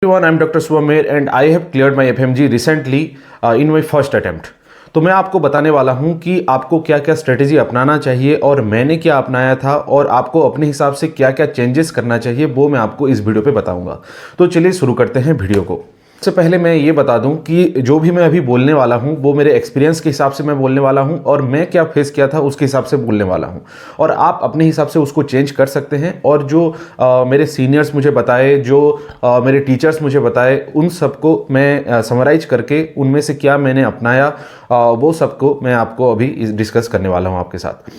Everyone, I'm Dr. Swamir and I have cleared my FMG recently in my first attempt. तो मैं आपको बताने वाला हूं कि आपको क्या क्या स्ट्रेटेजी अपनाना चाहिए और मैंने क्या अपनाया था और आपको अपने हिसाब से क्या क्या चेंजेस करना चाहिए वो मैं आपको इस वीडियो पे बताऊंगा। तो चलिए शुरू करते हैं वीडियो को। सबसे पहले मैं ये बता दूं कि जो भी मैं अभी बोलने वाला हूं वो मेरे एक्सपीरियंस के हिसाब से मैं बोलने वाला हूं और मैं क्या फेस किया था उसके हिसाब से बोलने वाला हूं और आप अपने हिसाब से उसको चेंज कर सकते हैं। और जो मेरे सीनियर्स मुझे बताए, जो मेरे टीचर्स मुझे बताए, उन सबको मैं समराइज करके उनमें से क्या मैंने अपनाया वो सबको मैं आपको अभी डिस्कस करने वाला हूँ आपके साथ।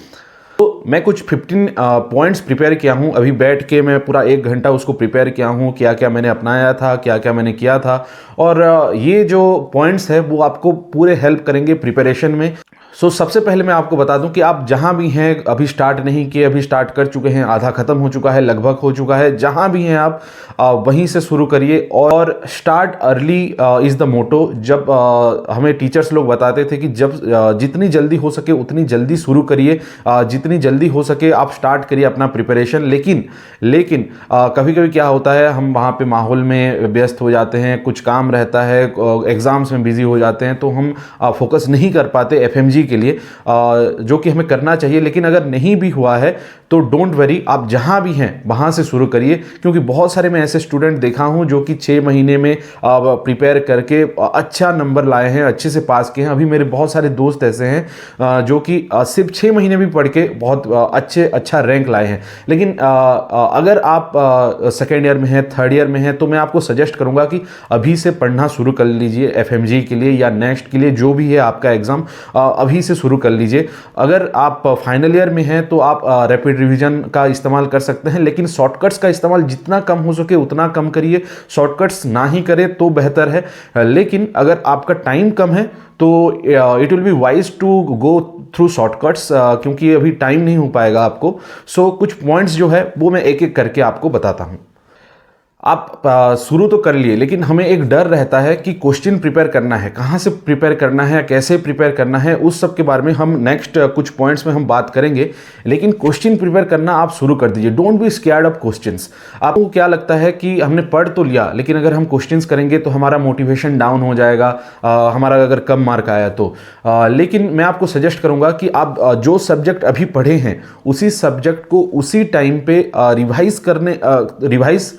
तो मैं कुछ 15 पॉइंट्स प्रिपेयर किया हूँ। अभी बैठ के मैं पूरा 1 घंटा उसको प्रिपेयर किया हूँ, क्या क्या मैंने अपनाया था, क्या क्या मैंने किया था। और ये जो पॉइंट्स है वो आपको पूरे हेल्प करेंगे प्रिपरेशन में। सबसे पहले मैं आपको बता दूं कि आप जहां भी हैं, अभी स्टार्ट नहीं किए, अभी स्टार्ट कर चुके हैं, आधा खत्म हो चुका है, लगभग हो चुका है, जहां भी हैं आप वहीं से शुरू करिए। और start early is the motto. जब हमें टीचर्स लोग बताते थे कि जब जितनी जल्दी हो सके उतनी जल्दी शुरू करिए, जितनी जल्दी हो सके आप स्टार्ट करिए अपना प्रिपरेशन। लेकिन कभी कभी क्या होता है, हम वहाँ पे माहौल में व्यस्त हो जाते हैं, कुछ काम रहता है, एग्ज़ाम्स में बिजी हो जाते हैं, तो हम फोकस नहीं कर पाते एफएमजी के लिए, जो कि हमें करना चाहिए। लेकिन अगर नहीं भी हुआ है तो डोंट वरी, आप जहां भी हैं वहां से शुरू करिए। क्योंकि बहुत सारे मैं ऐसे स्टूडेंट देखा हूं जो कि 6 महीने में प्रिपेयर करके अच्छा नंबर लाए हैं, अच्छे से पास किए हैं। अभी मेरे बहुत सारे दोस्त ऐसे हैं जो कि सिर्फ 6 महीने भी पढ़ के बहुत अच्छा रैंक लाए हैं। लेकिन अगर आप सेकेंड ईयर में हैं, थर्ड ईयर में हैं, तो मैं आपको सजेस्ट करूंगा कि अभी से पढ़ना शुरू कर लीजिए एफएमजी के लिए या नेक्स्ट के लिए, जो भी है आपका एग्जाम, अभी से शुरू कर लीजिए। अगर आप फाइनल ईयर में हैं तो आप रैपिड रिवीजन का इस्तेमाल कर सकते हैं, लेकिन शॉर्टकट्स का इस्तेमाल जितना कम हो सके उतना कम करिए। शॉर्टकट्स ना ही करें तो बेहतर है। लेकिन अगर आपका टाइम कम है तो it will be wise to go through shortcuts, क्योंकि अभी टाइम नहीं हो पाएगा आपको। कुछ पॉइंट्स जो है वो मैं एक एक करके आपको बताता हूँ। आप शुरू तो कर लिए, लेकिन हमें एक डर रहता है कि क्वेश्चन प्रिपेयर करना है, कहाँ से प्रिपेयर करना है, कैसे प्रिपेयर करना है, उस सब के बारे में हम नेक्स्ट कुछ पॉइंट्स में हम बात करेंगे। लेकिन क्वेश्चन प्रिपेयर करना आप शुरू कर दीजिए। Don't be scared of questions. आपको क्या लगता है कि हमने पढ़ तो लिया, लेकिन अगर हम क्वेश्चंस करेंगे तो हमारा मोटिवेशन डाउन हो जाएगा, हमारा अगर कम मार्क आया तो। लेकिन मैं आपको सजेस्ट करूंगा कि आप जो सब्जेक्ट अभी पढ़े हैं उसी सब्जेक्ट को उसी टाइम पे रिवाइज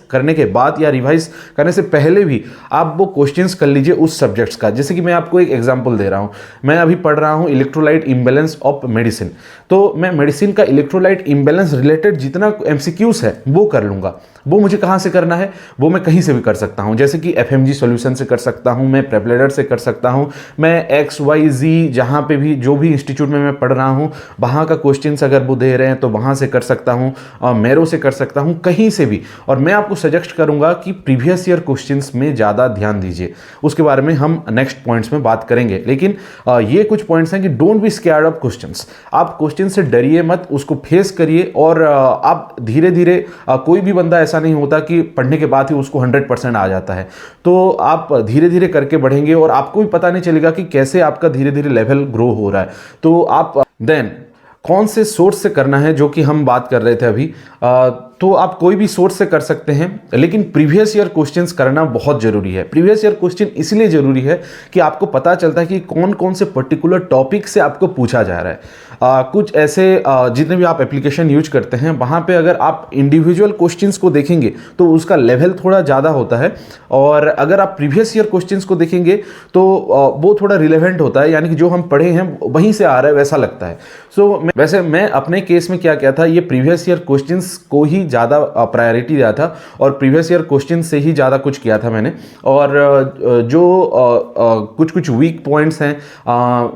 करने के बाद या रिवाइज करने से पहले भी आप वो क्वेश्चंस कर लीजिए उस सब्जेक्ट्स का। जैसे कि मैं आपको एक एग्जांपल दे रहा हूं, मैं अभी पढ़ रहा हूं इलेक्ट्रोलाइट इंबैलेंस ऑफ मेडिसिन, तो मैं मेडिसिन का इलेक्ट्रोलाइट इंबैलेंस रिलेटेड जितना एमसीक्यूज है वो कर लूंगा। वो मुझे कहां से करना है, वो मैं कहीं से भी कर सकता हूं, जैसे कि एफएमजी सॉल्यूशन से कर सकता हूं, मैं प्रेपलेडर से कर सकता हूं, मैं XYZ जहां पे भी जो भी इंस्टीट्यूट में मैं पढ़ रहा हूं वहां का क्वेश्चंस अगर वो दे रहे हैं तो वहां से कर सकता हूं, मेरो से कर सकता हूं, कहीं से भी। और मैं आपको सजेस्ट करूंगा कि प्रीवियस ईयर क्वेश्चंस में ज़्यादा ध्यान दीजिए। उसके बारे में हम नेक्स्ट पॉइंट्स में बात करेंगे। लेकिन ये कुछ पॉइंट्स हैं कि don't be scared of questions. आप क्वेश्चन से डरिए मत, उसको फेस करिए। और आप धीरे धीरे, कोई भी बंदा ऐसा नहीं होता कि पढ़ने के बाद ही उसको 100% आ जाता है। तो आप धीरे धीरे करके बढ़ेंगे और आपको भी पता नहीं चलेगा कि कैसे आपका धीरे धीरे लेवल ग्रो हो रहा है। तो आप देन कौन से सोर्स से करना है, जो कि हम बात कर रहे थे अभी, तो आप कोई भी सोर्स से कर सकते हैं, लेकिन प्रीवियस ईयर क्वेश्चंस करना बहुत जरूरी है। प्रीवियस ईयर क्वेश्चन इसलिए जरूरी है कि आपको पता चलता है कि कौन कौन से पर्टिकुलर टॉपिक से आपको पूछा जा रहा है। कुछ ऐसे जितने भी आप एप्लीकेशन यूज करते हैं वहाँ पे अगर आप इंडिविजुअल क्वेश्चंस को देखेंगे तो उसका लेवल थोड़ा ज़्यादा होता है, और अगर आप प्रीवियस ईयर क्वेश्चंस को देखेंगे तो वो थोड़ा रिलेवेंट होता है, यानी कि जो हम पढ़े हैं वहीं से आ रहा है वैसा लगता है। वैसे मैं अपने केस में क्या किया था, ये प्रीवियस ईयर क्वेश्चंस को ही ज़्यादा प्रायोरिटी दिया था और प्रीवियस ईयर क्वेश्चन से ही ज़्यादा कुछ किया था मैंने। और जो कुछ वीक पॉइंट्स हैं,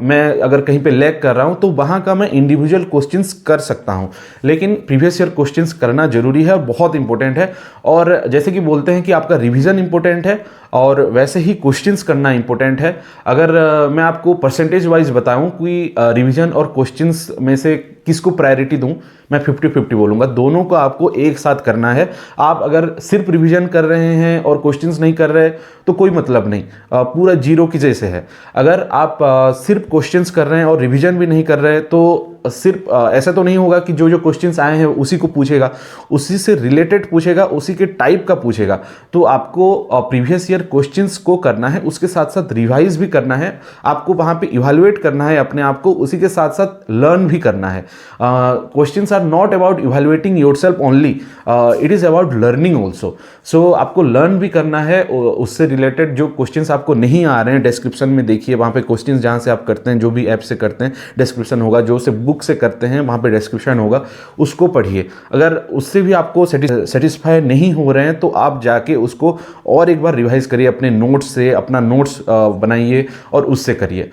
मैं अगर कहीं पे लैग कर रहा हूँ तो वहाँ का मैं इंडिविजुअल क्वेश्चंस कर सकता हूँ, लेकिन प्रीवियस ईयर क्वेश्चंस करना जरूरी है, बहुत इंपॉर्टेंट है। और जैसे कि बोलते हैं कि आपका रिवीजन इंपॉर्टेंट है और वैसे ही क्वेश्चंस करना इंपॉर्टेंट है। अगर मैं आपको परसेंटेज वाइज बताऊं कि रिवीजन और क्वेश्चंस में से किसको प्रायोरिटी दूं, मैं 50-50 बोलूँगा। दोनों को आपको एक साथ करना है। आप अगर सिर्फ रिवीजन कर रहे हैं और क्वेश्चंस नहीं कर रहे तो कोई मतलब नहीं, पूरा जीरो की जैसे है। अगर आप सिर्फ क्वेश्चंस कर रहे हैं और रिवीजन भी नहीं कर रहे तो सिर्फ ऐसा तो नहीं होगा कि जो जो क्वेश्चंस आए हैं उसी को पूछेगा, उसी से रिलेटेड पूछेगा, उसी के टाइप का पूछेगा। तो आपको प्रीवियस ईयर क्वेश्चंस को करना है, उसके साथ साथ रिवाइज भी करना है, आपको वहाँ पे इवैल्यूएट करना है अपने आप को, उसी के साथ साथ लर्न भी करना है। Questions are not about evaluating yourself only, it is about learning also. So आपको लर्न भी करना है, उससे रिलेटेड जो क्वेश्चंस आपको नहीं आ रहे हैं डिस्क्रिप्शन में देखिए, वहाँ पे क्वेश्चंस जहाँ से आप करते हैं, जो भी ऐप से करते हैं डिस्क्रिप्शन होगा, जो से बुक से करते हैं वहाँ पे डिस्क्रिप्शन होगा, उसको पढ़िए। अगर उससे भी आपको सेटिस्फाई नहीं हो रहे हैं तो आप जाके उसको और एक बार रिवाइज करिए, अपने नोट्स से अपना नोट्स बनाइए और उससे करिए।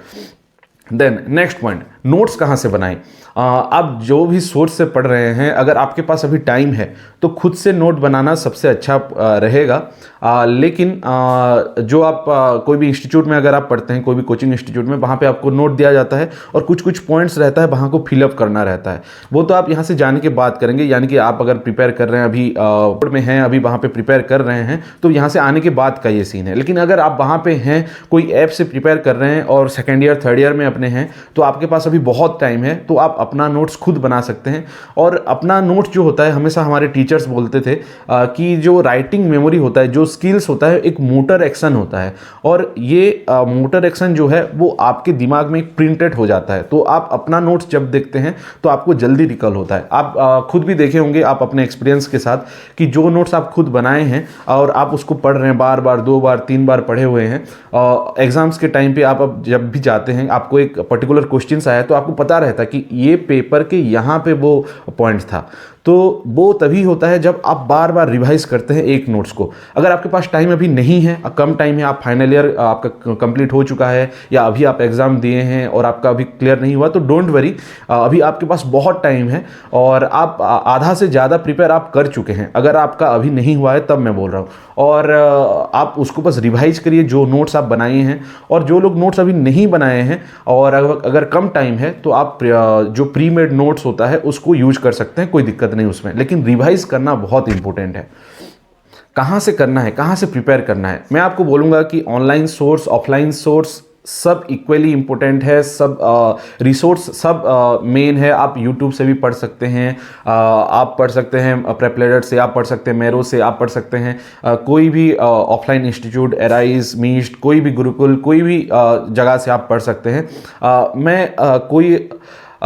देन नेक्स्ट पॉइंट, नोट्स कहाँ से बनाएं। आप जो भी सोर्स से पढ़ रहे हैं, अगर आपके पास अभी टाइम है तो खुद से नोट बनाना सबसे अच्छा रहेगा। लेकिन जो आप कोई भी इंस्टीट्यूट में अगर आप पढ़ते हैं, कोई भी कोचिंग इंस्टीट्यूट में, वहाँ पे आपको नोट दिया जाता है और कुछ कुछ पॉइंट्स रहता है, वहाँ को फिलअप करना रहता है। वो तो आप यहाँ से जाने के बाद करेंगे, यानी कि आप अगर प्रिपेयर कर रहे हैं, अभी बोर्ड में हैं, अभी वहाँ पे प्रिपेयर कर रहे हैं, तो यहाँ से आने के बाद का ये सीन है। लेकिन अगर आप वहाँ पे हैं, कोई ऐप से प्रिपेयर कर रहे हैं और सेकेंड ईयर थर्ड ईयर में अपने हैं, तो आपके पास अभी बहुत टाइम है, तो आप अपना नोट्स खुद बना सकते हैं। और अपना नोट्स जो होता है, हमेशा हमारे टीचर्स बोलते थे कि जो राइटिंग मेमोरी होता है, जो स्किल्स होता है, एक मोटर एक्शन होता है, और ये मोटर एक्शन जो है वो आपके दिमाग में प्रिंटेड हो जाता है। तो आप अपना नोट्स जब देखते हैं तो आपको जल्दी रिकॉल होता है। आप खुद भी देखे होंगे आप अपने एक्सपीरियंस के साथ कि जो नोट्स आप खुद बनाए हैं और आप उसको पढ़ रहे हैं, बार बार 2 बार 3 बार पढ़े हुए हैं, एग्जाम्स के टाइम पे आप अब जब भी जाते हैं, आपको एक पर्टिकुलर क्वेश्चंस आया तो आपको पता रहता है कि ये पेपर के यहाँ पे वो पॉइंट था। तो वो तभी होता है जब आप बार बार रिवाइज करते हैं एक नोट्स को। अगर आपके पास टाइम अभी नहीं है, कम टाइम है, आप फाइनल ईयर आपका कंप्लीट हो चुका है या अभी आप एग्जाम दिए हैं और आपका अभी क्लियर नहीं हुआ, तो डोंट वरी, अभी आपके पास बहुत टाइम है और आप आधा से ज़्यादा प्रिपेयर आप कर चुके हैं। अगर आपका अभी नहीं हुआ है तब मैं बोल रहा हूँ, और आप उसको बस रिवाइज करिए जो नोट्स आप बनाए हैं। और जो लोग नोट्स अभी नहीं बनाए हैं और अगर कम टाइम है तो आप जो प्री मेड नोट्स होता है उसको यूज कर सकते हैं, कोई दिक्कत नहीं उसमें। लेकिन रिवाइज करना बहुत इंपॉर्टेंट है। कहाँ से करना है, कहाँ से प्रिपेयर करना है, मैं आपको बोलूँगा कि ऑनलाइन सोर्स, ऑफलाइन सोर्स सब इक्वली इंपॉर्टेंट है। सब रिसोर्स सब मेन है। आप यूट्यूब से भी पढ़ सकते हैं, आप पढ़ सकते हैं प्रेपलेटर से, आप पढ़ सकते हैं मेरो से, आप पढ़ सकते हैं कोई भी ऑफलाइन इंस्टीट्यूट, एराइज, मीस्ट, कोई भी गुरुकुल, कोई भी जगह से आप पढ़ सकते हैं। मैं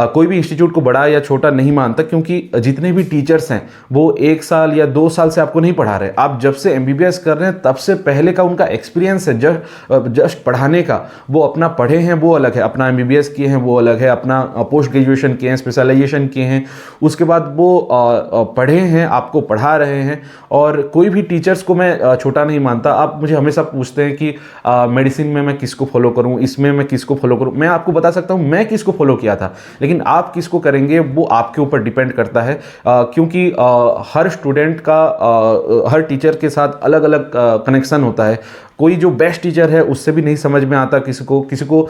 कोई भी इंस्टीट्यूट को बड़ा या छोटा नहीं मानता, क्योंकि जितने भी टीचर्स हैं वो 1 साल या 2 साल से आपको नहीं पढ़ा रहे। आप जब से एमबीबीएस कर रहे हैं तब से पहले का उनका एक्सपीरियंस है जस्ट पढ़ाने का, वो अपना पढ़े हैं वो अलग है, अपना एमबीबीएस किए हैं वो अलग है, अपना पोस्ट ग्रेजुएशन किए हैं, स्पेशलाइजेशन किए हैं, उसके बाद वो पढ़े हैं, आपको पढ़ा रहे हैं। और कोई भी टीचर्स को मैं छोटा नहीं मानता। आप मुझे हमेशा पूछते हैं कि मेडिसिन में मैं किसको फॉलो करूँ, इसमें मैं किसको फॉलो करूँ। मैं आपको बता सकता हूँ मैं किसको फॉलो किया था, लेकिन आप किसको करेंगे वो आपके ऊपर डिपेंड करता है। क्योंकि हर स्टूडेंट का हर टीचर के साथ अलग अलग कनेक्शन होता है। कोई जो बेस्ट टीचर है उससे भी नहीं समझ में आता, किसी को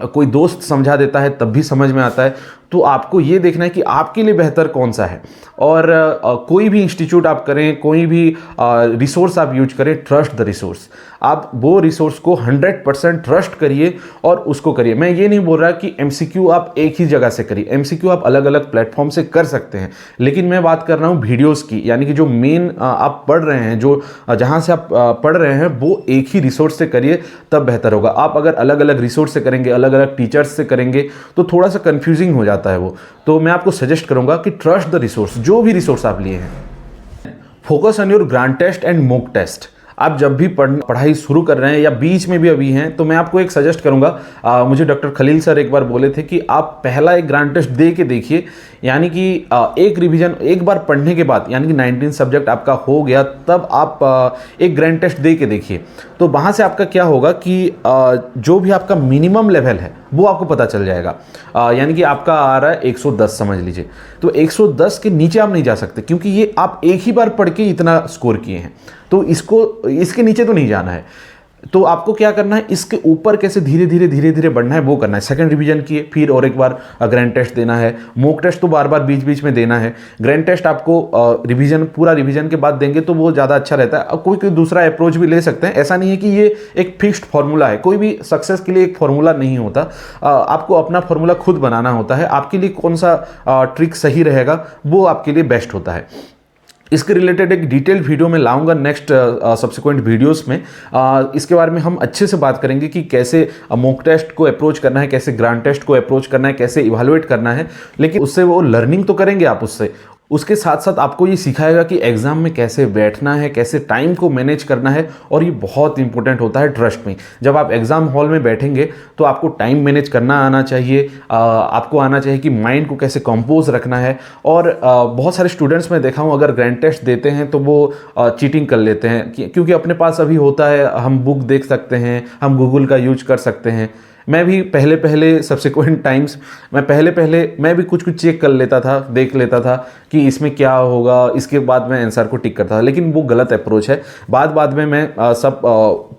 कोई दोस्त समझा देता है तब भी समझ में आता है। तो आपको ये देखना है कि आपके लिए बेहतर कौन सा है। और कोई भी इंस्टीट्यूट आप करें, कोई भी रिसोर्स आप यूज करें, ट्रस्ट द रिसोर्स। आप वो रिसोर्स को 100% ट्रस्ट करिए और उसको करिए। मैं ये नहीं बोल रहा कि एमसीक्यू आप एक ही जगह से करिए, एमसीक्यू आप अलग अलग प्लेटफॉर्म से कर सकते हैं, लेकिन मैं बात कर रहा हूँ वीडियोज़ की, यानी कि जो मेन आप पढ़ रहे हैं, जो जहाँ से आप पढ़ रहे हैं वो एक ही रिसोर्स से करिए, तब बेहतर होगा। आप अगर अलग अलग रिसोर्स से करेंगे, अलग अलग टीचर्स से करेंगे, तो थोड़ा सा कन्फ्यूजिंग हो जाता है वो। तो मैं आपको सजेस्ट करूंगा कि ट्रस्ट द रिसोर्स, जो भी रिसोर्स आप लिए हैं। Focus on your grand test and mock test. आप जब भी पढ़ाई शुरू कर रहे हैं या बीच में भी अभी हैं, तो मैं आपको एक सजेस्ट करूंगा। मुझे डॉक्टर खलील सर एक बार बोले थे कि आप पहला एक ग्रांड टेस्ट दे के देखिए, यानी कि एक रिवीजन एक बार पढ़ने के बाद, यानी कि 19 सब्जेक्ट आपका हो गया, तब आप एक ग्रैंड टेस्ट दे के देखिए। तो वहाँ से आपका क्या होगा कि जो भी आपका मिनिमम लेवल है वो आपको पता चल जाएगा। यानी कि आपका आ रहा है 110 समझ लीजिए, तो 110 के नीचे आप नहीं जा सकते, क्योंकि ये आप एक ही बार पढ़ के इतना स्कोर किए हैं, तो इसके नीचे तो नहीं जाना है। तो आपको क्या करना है, इसके ऊपर कैसे धीरे धीरे धीरे धीरे बढ़ना है वो करना है। सेकंड रिवीजन किए, फिर और एक बार ग्रैंड टेस्ट देना है। मॉक टेस्ट तो बार बार बीच बीच में देना है। ग्रैंड टेस्ट आपको रिवीजन, पूरा रिवीजन के बाद देंगे तो वो ज़्यादा अच्छा रहता है। अब कोई कोई दूसरा अप्रोच भी ले सकते हैं, ऐसा नहीं है कि ये एक फिक्स्ड फॉर्मूला है। कोई भी सक्सेस के लिए एक फॉर्मूला नहीं होता, आपको अपना फॉर्मूला खुद बनाना होता है। आपके लिए कौन सा ट्रिक सही रहेगा वो आपके लिए बेस्ट होता है। इसके रिलेटेड एक डिटेल्ड वीडियो में लाऊंगा नेक्स्ट सब्सिक्वेंट वीडियोस में। इसके बारे में हम अच्छे से बात करेंगे कि कैसे मॉक टेस्ट को अप्रोच करना है, कैसे ग्रांड टेस्ट को अप्रोच करना है, कैसे इवैल्यूएट करना है। लेकिन उससे वो लर्निंग तो करेंगे आप उससे, उसके साथ साथ आपको ये सिखाएगा कि एग्ज़ाम में कैसे बैठना है, कैसे टाइम को मैनेज करना है। और ये बहुत इंपॉर्टेंट होता है, ट्रस्ट में। जब आप एग्ज़ाम हॉल में बैठेंगे तो आपको टाइम मैनेज करना आना चाहिए, आपको आना चाहिए कि माइंड को कैसे कंपोज रखना है। और बहुत सारे स्टूडेंट्स मैं देखा हूँ अगर ग्रैंड टेस्ट देते हैं तो वो चीटिंग कर लेते हैं, क्योंकि अपने पास अभी होता है, हम बुक देख सकते हैं, हम गूगल का यूज कर सकते हैं। मैं भी पहले सब्सिक्वेंट टाइम्स मैं भी कुछ चेक कर लेता था, देख लेता था कि इसमें क्या होगा, इसके बाद मैं आंसर को टिक करता था। लेकिन वो गलत अप्रोच है। बाद में मैं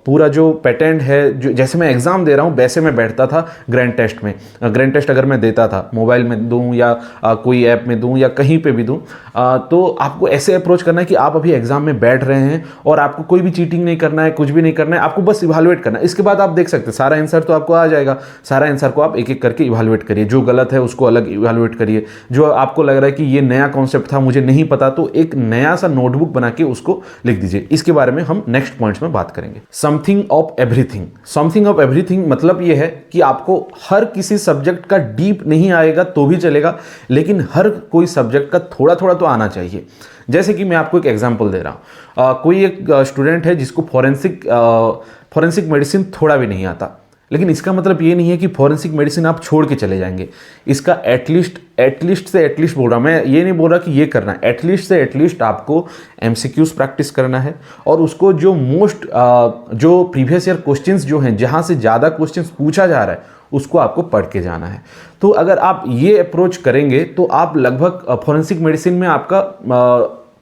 पूरा जो पैटर्न है, जो जैसे मैं एग्ज़ाम दे रहा हूँ वैसे मैं बैठता था ग्रैंड टेस्ट में। ग्रैंड टेस्ट अगर मैं देता था, मोबाइल में दूँ या कोई ऐप में दूँ या कहीं पे भी दूँ, तो आपको ऐसे अप्रोच करना है कि आप अभी एग्ज़ाम में बैठ रहे हैं और आपको कोई भी चीटिंग नहीं करना है, कुछ भी नहीं करना है, आपको बस इवैल्यूएट करना है। इसके बाद आप देख सकते हैं सारा आंसर तो आपको आ जाएगा। सारा आंसर को आप एक एक करके इवैल्यूएट करिए, जो गलत है उसको अलग इवैल्यूएट करिए। जो आपको लग रहा है कि ये नया कॉन्सेप्ट था, मुझे नहीं पता, तो एक नया सा नोटबुक बना के उसको लिख दीजिए। इसके बारे में हम नेक्स्ट पॉइंट्स में बात करेंगे। Something of everything. Something of everything मतलब ये है कि आपको हर किसी सब्जेक्ट का डीप नहीं आएगा तो भी चलेगा, लेकिन हर कोई सब्जेक्ट का थोड़ा थोड़ा तो आना चाहिए। जैसे कि मैं आपको एक एग्जांपल दे रहा हूँ, कोई एक स्टूडेंट है जिसको फॉरेंसिक मेडिसिन थोड़ा भी नहीं आता, लेकिन इसका मतलब ये नहीं है कि फॉरेंसिक मेडिसिन आप छोड़ के चले जाएंगे। इसका एटलीस्ट बोल रहा हूँ मैं, ये नहीं बोल रहा कि ये करना है, एटलीस्ट आपको एमसीक्यूज प्रैक्टिस करना है। और उसको जो जो प्रीवियस ईयर क्वेश्चंस जो हैं, जहाँ से ज़्यादा क्वेश्चंस पूछा जा रहा है, उसको आपको पढ़ के जाना है। तो अगर आप ये अप्रोच करेंगे तो आप लगभग फॉरेंसिक मेडिसिन में आपका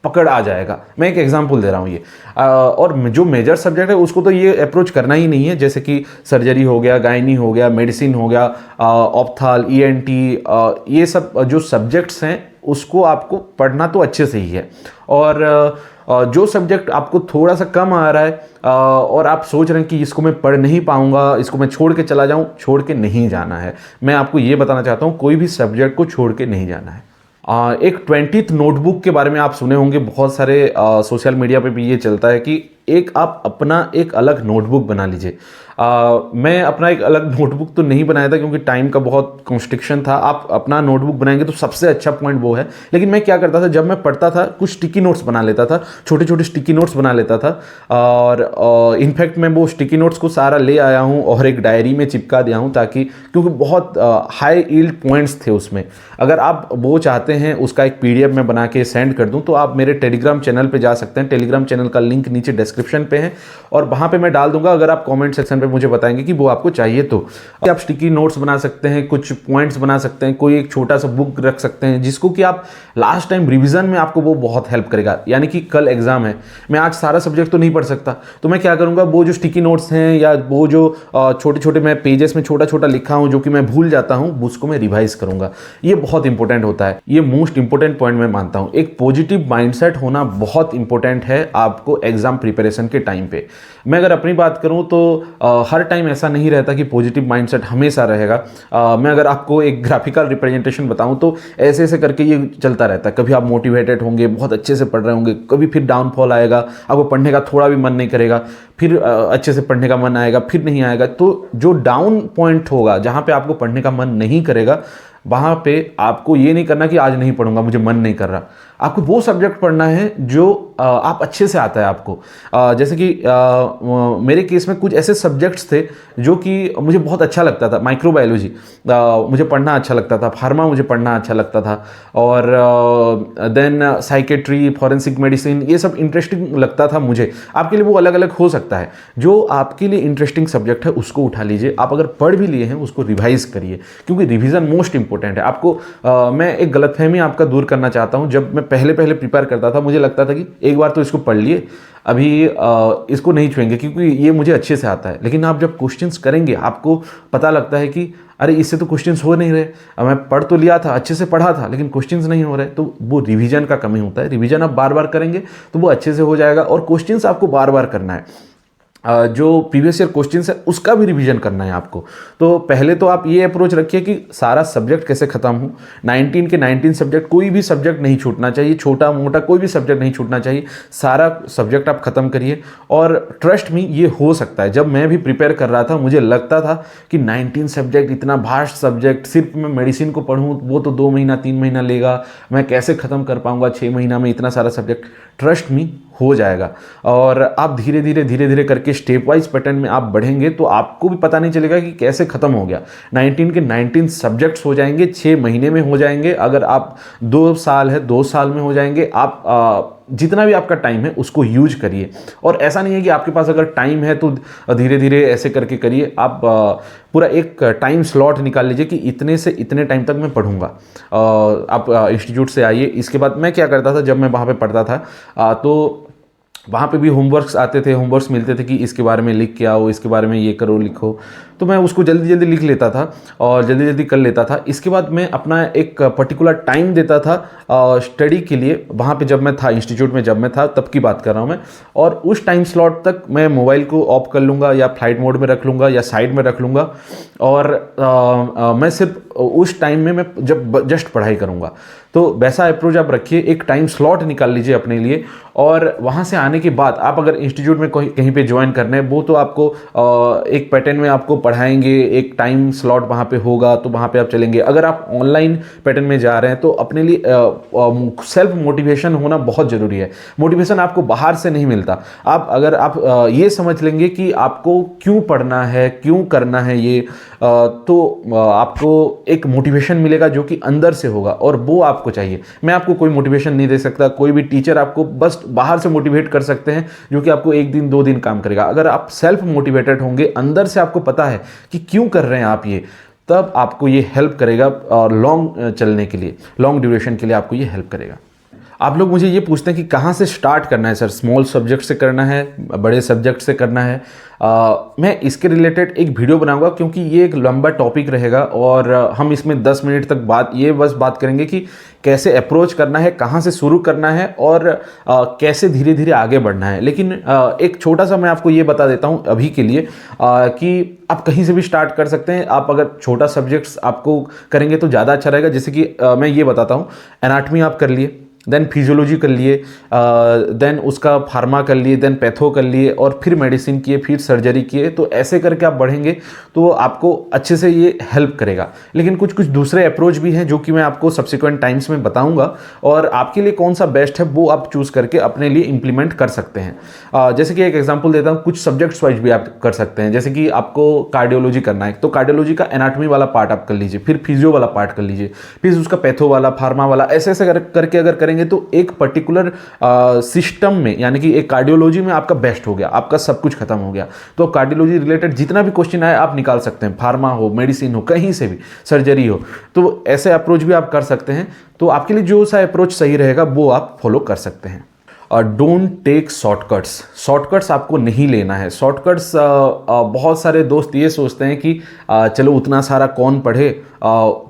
पकड़ आ जाएगा। मैं एक एग्जांपल दे रहा हूँ ये, और जो मेजर सब्जेक्ट है उसको तो ये अप्रोच करना ही नहीं है। जैसे कि सर्जरी हो गया, गायनी हो गया, मेडिसिन हो गया, ऑप्थाल, ईएनटी, ये सब जो सब्जेक्ट्स हैं उसको आपको पढ़ना तो अच्छे से ही है। और जो सब्जेक्ट आपको थोड़ा सा कम आ रहा है और आप सोच रहे हैं कि इसको मैं पढ़ नहीं पाऊंगा, इसको मैं छोड़ के चला जाऊं, छोड़ के नहीं जाना है। मैं आपको ये बताना चाहता हूं, कोई भी सब्जेक्ट को छोड़ के नहीं जाना है। एक 20th नोटबुक के बारे में आप सुने होंगे, बहुत सारे सोशल मीडिया पे भी ये चलता है कि आप अपना एक अलग नोटबुक बना लीजिए। मैं अपना एक अलग नोटबुक तो नहीं बनाया था क्योंकि टाइम का बहुत कंस्ट्रिक्शन था। आप अपना नोटबुक बनाएंगे तो सबसे अच्छा पॉइंट वो है। लेकिन मैं क्या करता था, जब मैं पढ़ता था कुछ स्टिकी नोट्स बना लेता था, छोटे छोटे स्टिकी नोट्स बना लेता था। और इनफैक्ट मैं वो स्टिकी नोट्स को सारा ले आया हूँ और एक डायरी में चिपका दिया हूँ, ताकि क्योंकि बहुत हाई यील्ड पॉइंट्स थे उसमें। अगर आप वो चाहते हैं उसका एक PDF में बना के सेंड कर दूँ तो आप मेरे टेलीग्राम चैनल पर जा सकते हैं। टेलीग्राम चैनल का लिंक नीचे डिस्क्रिप्शन पे है और वहाँ पे मैं डाल दूंगा। अगर आप कमेंट सेक्शन पे मुझे बताएंगे कि वो आपको चाहिए तो आप स्टिकी नोट्स बना सकते हैं, कुछ पॉइंट्स बना सकते हैं, कोई एक छोटा सा बुक रख सकते हैं जिसको कि आप लास्ट टाइम रिवीजन में आपको वो बहुत हेल्प करेगा। यानी कि कल एग्जाम है, मैं आज सारा सब्जेक्ट तो नहीं पढ़ सकता, तो मैं क्या करूंगा, वो जो स्टिकी नोट्स हैं या वो जो छोटे छोटे मैं पेजेस में छोटा छोटा लिखा हूं जो कि मैं भूल जाता हूं, उसको मैं रिवाइज करूंगा। ये बहुत इंपॉर्टेंट होता है, ये मोस्ट इंपॉर्टेंट पॉइंट मैं मानता हूं। एक पॉजिटिव माइंडसेट होना बहुत इंपॉर्टेंट है आपको एग्जाम प्रिपरेशन के टाइम पे। मैं अगर अपनी बात करूं तो हर टाइम ऐसा नहीं रहता कि पॉजिटिव माइंडसेट हमेशा रहेगा। मैं अगर आपको एक ग्राफिकल रिप्रेजेंटेशन बताऊं तो ऐसे ऐसे करके ये चलता रहता है। कभी आप मोटिवेटेड होंगे, बहुत अच्छे से पढ़ रहे होंगे, कभी फिर डाउनफॉल आएगा, आपको पढ़ने का थोड़ा भी मन नहीं करेगा, फिर अच्छे से पढ़ने का मन आएगा, फिर नहीं आएगा। तो जो डाउन पॉइंट होगा, जहाँ पे आपको पढ़ने का मन नहीं करेगा, वहाँ पे आपको ये नहीं करना कि आज नहीं पढ़ूंगा, मुझे मन नहीं कर रहा। आपको वो सब्जेक्ट पढ़ना है जो आप अच्छे से आता है आपको। जैसे कि मेरे केस में कुछ ऐसे सब्जेक्ट्स थे जो कि मुझे बहुत अच्छा लगता था। माइक्रोबायोलॉजी मुझे पढ़ना अच्छा लगता था, फार्मा मुझे पढ़ना अच्छा लगता था, और देन साइकेट्री, फॉरेंसिक मेडिसिन, ये सब इंटरेस्टिंग लगता था मुझे। आपके लिए वो अलग अलग हो सकता है। जो आपके लिए इंटरेस्टिंग सब्जेक्ट है उसको उठा लीजिए। आप अगर पढ़ भी लिए हैं उसको रिवाइज करिए, क्योंकि रिवीजन मोस्ट इंपॉर्टेंट है। आपको मैं एक गलतफहमी आपका दूर करना चाहता हूँ। जब मैं पहले प्रिपेयर करता था, मुझे लगता था कि एक बार तो इसको पढ़ लिए, अभी इसको नहीं छुएंगे क्योंकि ये मुझे अच्छे से आता है। लेकिन आप जब क्वेश्चंस करेंगे आपको पता लगता है कि अरे इससे तो क्वेश्चंस हो नहीं रहे, अब मैं पढ़ तो लिया था, अच्छे से पढ़ा था, लेकिन क्वेश्चंस नहीं हो रहे। तो वो रिवीजन का कमी होता है। रिवीजन आप बार बार करेंगे तो वो अच्छे से हो जाएगा। और क्वेश्चंस आपको बार बार करना है, जो प्रीवियस ईयर क्वेश्चंस है उसका भी रिवीजन करना है आपको। तो पहले तो आप ये अप्रोच रखिए कि सारा सब्जेक्ट कैसे ख़त्म हो। 19 के 19 सब्जेक्ट, कोई भी सब्जेक्ट नहीं छूटना चाहिए, छोटा मोटा कोई भी सब्जेक्ट नहीं छूटना चाहिए, सारा सब्जेक्ट आप ख़त्म करिए। और ट्रस्ट मी, ये हो सकता है। जब मैं भी प्रिपेयर कर रहा था मुझे लगता था कि 19 सब्जेक्ट, इतना भास्ट सब्जेक्ट, सिर्फ मैं मेडिसिन को पढ़ूँ वो तो 2 महीना 3 महीना लेगा, मैं कैसे ख़त्म कर पाऊँगा 6 महीना में इतना सारा सब्जेक्ट। ट्रस्ट मी, हो जाएगा। और आप धीरे धीरे करके स्टेप वाइज पैटर्न में आप बढ़ेंगे तो आपको भी पता नहीं चलेगा कि कैसे ख़त्म हो गया। 19 के 19 सब्जेक्ट्स हो जाएंगे, 6 महीने में हो जाएंगे। अगर आप 2 साल है 2 साल में हो जाएंगे। आप जितना भी आपका टाइम है उसको यूज करिए। और ऐसा नहीं है कि आपके पास अगर टाइम है तो धीरे धीरे ऐसे करके करिए। आप पूरा एक टाइम स्लॉट निकाल लीजिए कि इतने से इतने टाइम तक मैं पढ़ूंगा। आप इंस्टीट्यूट से आइए। इसके बाद मैं क्या करता था, जब मैं वहाँ पे पढ़ता था तो वहाँ पे भी होमवर्क्स आते थे, होमवर्क्स मिलते थे कि इसके बारे में लिख के आओ, इसके बारे में ये करो, लिखो। तो मैं उसको जल्दी जल्दी लिख लेता था और जल्दी जल्दी कर लेता था। इसके बाद मैं अपना एक पर्टिकुलर टाइम देता था स्टडी के लिए। वहाँ पे जब मैं था इंस्टीट्यूट में, जब मैं था तब की बात कर रहा हूँ मैं। और उस टाइम स्लॉट तक मैं मोबाइल को ऑफ कर लूँगा या फ्लाइट मोड में रख लूँगा या साइड में रख लूँगा। और मैं सिर्फ उस टाइम में मैं जब जस्ट पढ़ाई करूँगा। तो वैसा अप्रोच आप रखिए, एक टाइम स्लॉट निकाल लीजिए अपने लिए। और वहाँ से आने के बाद आप अगर इंस्टीट्यूट में कहीं पे ज्वाइन करना है, वो तो आपको एक पैटर्न में आपको पढ़ाएंगे, एक टाइम स्लॉट वहाँ पे होगा तो वहाँ पे आप चलेंगे। अगर आप ऑनलाइन पैटर्न में जा रहे हैं तो अपने लिए सेल्फ मोटिवेशन होना बहुत ज़रूरी है। मोटिवेशन आपको बाहर से नहीं मिलता। अगर आप ये समझ लेंगे कि आपको क्यों पढ़ना है, क्यों करना है ये, तो आपको एक मोटिवेशन मिलेगा जो कि अंदर से होगा और वो आपको चाहिए। मैं आपको कोई मोटिवेशन नहीं दे सकता, कोई भी टीचर आपको बस बाहर से मोटिवेट कर सकते हैं जो कि आपको 1 दिन 2 दिन काम करेगा। अगर आप सेल्फ मोटिवेटेड होंगे, अंदर से आपको पता है कि क्यों कर रहे हैं आप ये, तब आपको ये हेल्प करेगा और लॉन्ग चलने के लिए, लॉन्ग ड्यूरेशन के लिए आपको ये हेल्प करेगा। आप लोग मुझे ये पूछते हैं कि कहाँ से स्टार्ट करना है सर, स्मॉल सब्जेक्ट से करना है, बड़े सब्जेक्ट से करना है। मैं इसके रिलेटेड एक वीडियो बनाऊंगा क्योंकि ये एक लंबा टॉपिक रहेगा और हम इसमें 10 मिनट तक बात करेंगे कि कैसे अप्रोच करना है, कहाँ से शुरू करना है और कैसे धीरे धीरे आगे बढ़ना है। लेकिन एक छोटा सा मैं आपको ये बता देता हूँ अभी के लिए कि आप कहीं से भी स्टार्ट कर सकते हैं। आप अगर छोटा सब्जेक्ट्स आपको करेंगे तो ज़्यादा अच्छा रहेगा। जैसे कि मैं ये बताता हूँ, एनाटॉमी आप कर लिए, देन फिजियोलॉजी कर लिए, देन उसका फार्मा कर लिए, देन पैथो कर लिए और फिर मेडिसिन किए, फिर सर्जरी किए। तो ऐसे करके आप बढ़ेंगे तो आपको अच्छे से ये हेल्प करेगा। लेकिन कुछ कुछ दूसरे अप्रोच भी हैं जो कि मैं आपको सब्सिक्वेंट टाइम्स में बताऊंगा और आपके लिए कौन सा बेस्ट है वो आप चूज़ करके अपने लिए इंप्लीमेंट कर सकते हैं। जैसे कि एक एग्जाम्पल देता हूँ, कुछ सब्जेक्ट्स वाइज भी आप कर सकते हैं। जैसे कि आपको कार्डियोलॉजी करना है तो कार्डियोलॉजी का एनाटॉमी वाला पार्ट आप कर लीजिए, फिर फिजियो वाला पार्ट कर लीजिए, फिर उसका पैथो वाला, फार्मा वाला, ऐसे ऐसे करके अगर करेंगे तो एक पर्टिकुलर सिस्टम में, यानी कि एक कार्डियोलॉजी में आपका बेस्ट हो गया, आपका सब कुछ खत्म हो गया। तो कार्डियोलॉजी रिलेटेड जितना भी क्वेश्चन आए आप निकाल सकते हैं, फार्मा हो, मेडिसिन हो, कहीं से भी, सर्जरी हो। तो ऐसे अप्रोच भी आप कर सकते हैं। तो आपके लिए जो सा अप्रोच सही रहेगा वो आप फॉलो कर सकते हैं। डोंट टेक शॉर्टकट्स आपको नहीं लेना है। शॉर्टकट्स बहुत सारे दोस्त ये सोचते हैं कि चलो उतना सारा कौन पढ़े,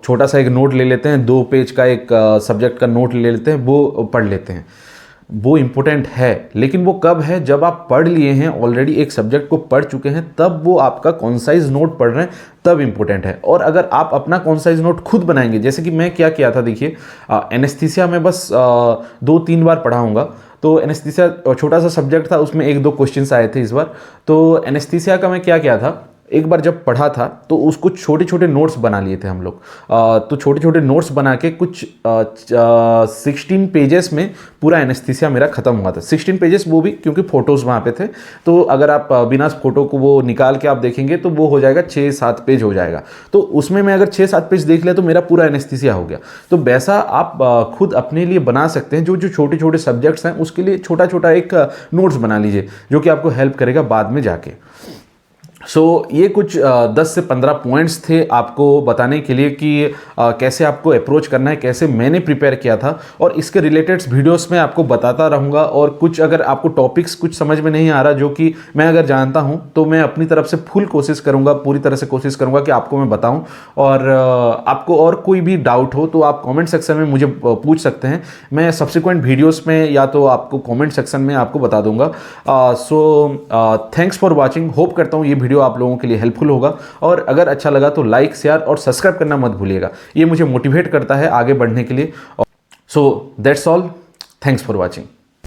छोटा सा एक नोट ले लेते हैं, 2 पेज का एक सब्जेक्ट का नोट ले लेते हैं, वो पढ़ लेते हैं। वो इम्पोर्टेंट है, लेकिन वो कब है, जब आप पढ़ लिए हैं ऑलरेडी, एक सब्जेक्ट को पढ़ चुके हैं, तब वो आपका कॉन्साइज नोट पढ़ रहे हैं, तब इम्पोर्टेंट है। और अगर आप अपना कॉन्साइज नोट खुद बनाएंगे, जैसे कि मैं क्या किया था, देखिए एनेस्थीसिया में बस 2-3 बार पढ़ाऊँगा। तो एनेस्थीसिया छोटा सा सब्जेक्ट था, उसमें 1-2 क्वेश्चंस आए थे इस बार। तो एनेस्थीसिया का मैं क्या किया था, एक बार जब पढ़ा था तो उसको छोटे छोटे नोट्स बना लिए थे हम लोग। तो छोटे छोटे नोट्स बना के कुछ 16 पेजेस में पूरा एनेस्थीसिया मेरा ख़त्म हुआ था। 16 पेजेस, वो भी क्योंकि फ़ोटोज़ वहाँ पे थे। तो अगर आप बिना फ़ोटो को वो निकाल के आप देखेंगे तो वो हो जाएगा 6-7 पेज हो जाएगा। तो उसमें मैं अगर 6-7 पेज देख लिया तो मेरा पूरा एनेस्थीसिया हो गया। तो वैसा आप खुद अपने लिए बना सकते हैं। जो जो छोटे छोटे सब्जेक्ट्स हैं उसके लिए छोटा छोटा एक नोट्स बना लीजिए जो कि आपको हेल्प करेगा बाद में जाके। ये कुछ 10 से 15 पॉइंट्स थे आपको बताने के लिए कि कैसे आपको अप्रोच करना है, कैसे मैंने प्रिपेयर किया था, और इसके रिलेटेड वीडियोस में आपको बताता रहूँगा। और कुछ अगर आपको टॉपिक्स कुछ समझ में नहीं आ रहा, जो कि मैं अगर जानता हूँ, तो मैं अपनी तरफ से फुल कोशिश करूँगा, पूरी तरह से कोशिश करूँगा कि आपको मैं बताऊँ। और आपको और कोई भी डाउट हो तो आप कमेंट सेक्शन में मुझे पूछ सकते हैं, मैं सब्सिक्वेंट वीडियोस में या तो आपको कमेंट सेक्शन में आपको बता दूंगा। Thanks for watching. होप करता हूँ ये वीडियो आप लोगों के लिए हेल्पफुल होगा, और अगर अच्छा लगा तो लाइक, शेयर और सब्सक्राइब करना मत भूलिएगा, ये मुझे मोटिवेट करता है आगे बढ़ने के लिए। So that's all, thanks for watching.